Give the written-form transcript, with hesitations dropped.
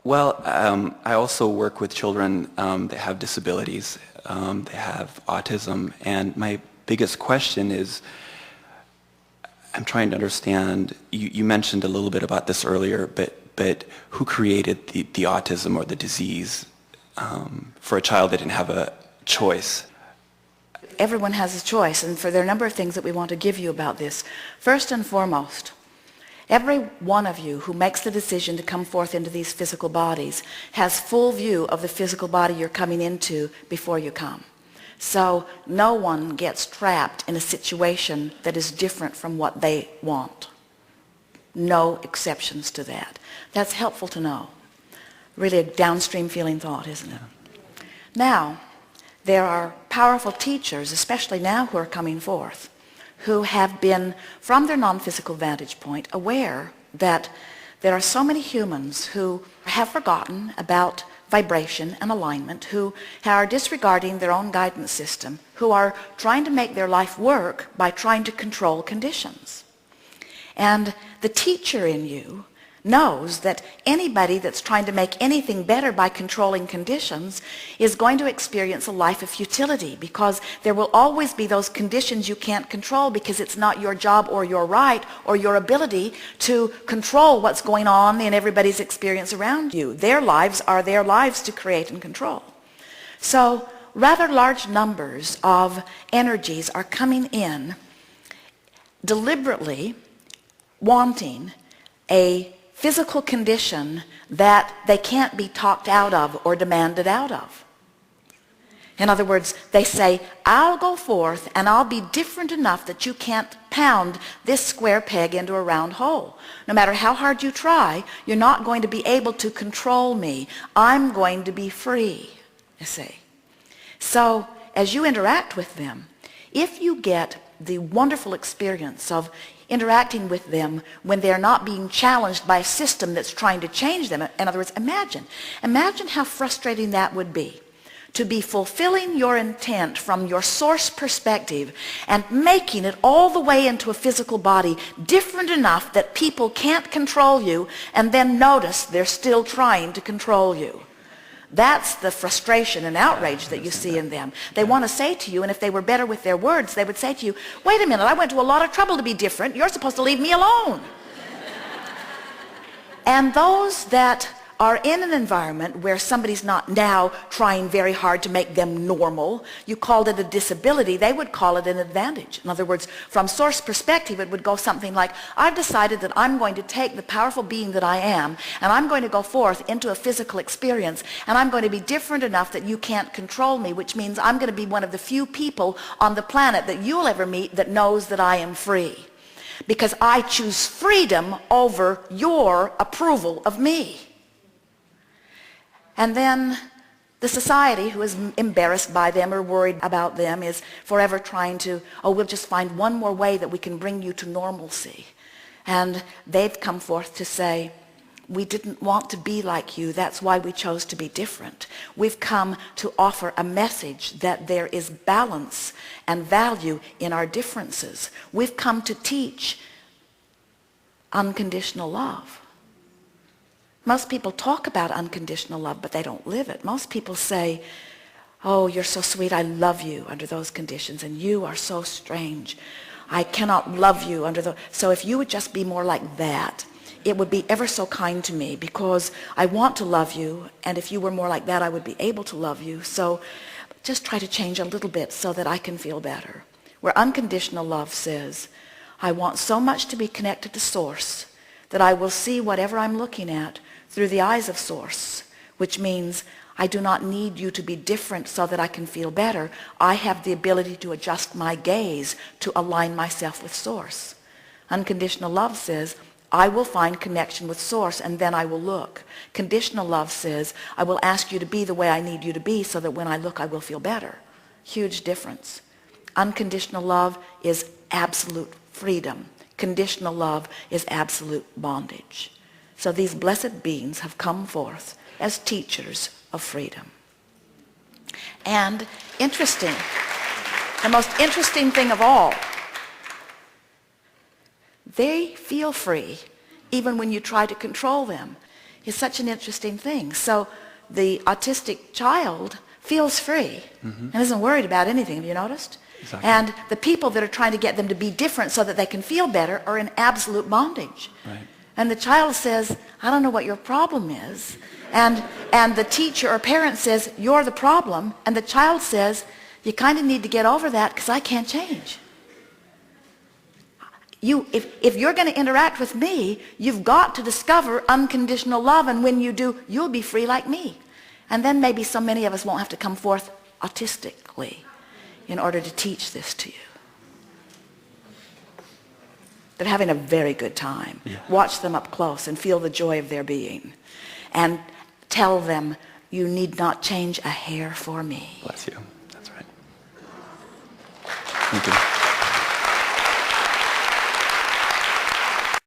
I also work with children that have disabilities. They have autism, and my biggest question is, I'm trying to understand, you mentioned a little bit about this earlier, but who created the autism or the disease for a child that didn't have a choice? Everyone has a choice, and there are a number of things that we want to give you about this. First and foremost, every one of you who makes the decision to come forth into these physical bodies has full view of the physical body you're coming into before you come. So no one gets trapped in a situation that is different from what they want. No exceptions to that. That's helpful to know. Really a downstream feeling thought, isn't it? Now, there are powerful teachers, especially now who are coming forth, who have been, from their non-physical vantage point, aware that there are so many humans who have forgotten about vibration and alignment, who are disregarding their own guidance system, who are trying to make their life work by trying to control conditions. And the teacher in you knows that anybody that's trying to make anything better by controlling conditions is going to experience a life of futility, because there will always be those conditions you can't control, because it's not your job or your right or your ability to control what's going on in everybody's experience around you. Their lives are their lives to create and control. So rather large numbers of energies are coming in deliberately wanting a physical condition that they can't be talked out of or demanded out of. In other words, they say, I'll go forth and I'll be different enough that you can't pound this square peg into a round hole. No matter how hard you try, you're not going to be able to control me. I'm going to be free, you see. So as you interact with them, if you get the wonderful experience of interacting with them when they're not being challenged by a system that's trying to change them. In other words, imagine how frustrating that would be, to be fulfilling your intent from your source perspective and making it all the way into a physical body different enough that people can't control you, and then notice they're still trying to control you. That's the frustration and outrage that you see in them. They want to say to you, and if they were better with their words, they would say to you, wait a minute, I went to a lot of trouble to be different. You're supposed to leave me alone. And those that are in an environment where somebody's not now trying very hard to make them normal, you called it a disability, they would call it an advantage. In other words, from source perspective, it would go something like, I've decided that I'm going to take the powerful being that I am, and I'm going to go forth into a physical experience, and I'm going to be different enough that you can't control me, which means I'm going to be one of the few people on the planet that you'll ever meet that knows that I am free. Because I choose freedom over your approval of me. And then the society, who is embarrassed by them or worried about them, is forever trying to, we'll just find one more way that we can bring you to normalcy. And they've come forth to say, we didn't want to be like you, that's why we chose to be different. We've come to offer a message that there is balance and value in our differences. We've come to teach unconditional love. Most people talk about unconditional love, but they don't live it. Most people say, oh, you're so sweet, I love you under those conditions, and you are so strange. I cannot love you under those. So if you would just be more like that, it would be ever so kind to me, because I want to love you, and if you were more like that, I would be able to love you. So just try to change a little bit so that I can feel better. Where unconditional love says, I want so much to be connected to Source that I will see whatever I'm looking at through the eyes of Source, which means I do not need you to be different so that I can feel better. I have the ability to adjust my gaze to align myself with Source. Unconditional love says, I will find connection with Source, and then I will look. Conditional love says, I will ask you to be the way I need you to be so that when I look, I will feel better. Huge difference. Unconditional love is absolute freedom. Conditional love is absolute bondage. So these blessed beings have come forth as teachers of freedom. And interesting, the most interesting thing of all, they feel free even when you try to control them. is such an interesting thing. So the autistic child feels free and isn't worried about anything. Have you noticed? Exactly. And the people that are trying to get them to be different so that they can feel better are in absolute bondage. Right. And the child says, I don't know what your problem is. And the teacher or parent says, you're the problem. And the child says, you kind of need to get over that because I can't change. If you're going to interact with me, you've got to discover unconditional love. And when you do, you'll be free like me. And then maybe so many of us won't have to come forth autistically in order to teach this to you. They're having a very good time. Yeah. Watch them up close and feel the joy of their being. And tell them, you need not change a hair for me. Bless you. That's right. Thank you.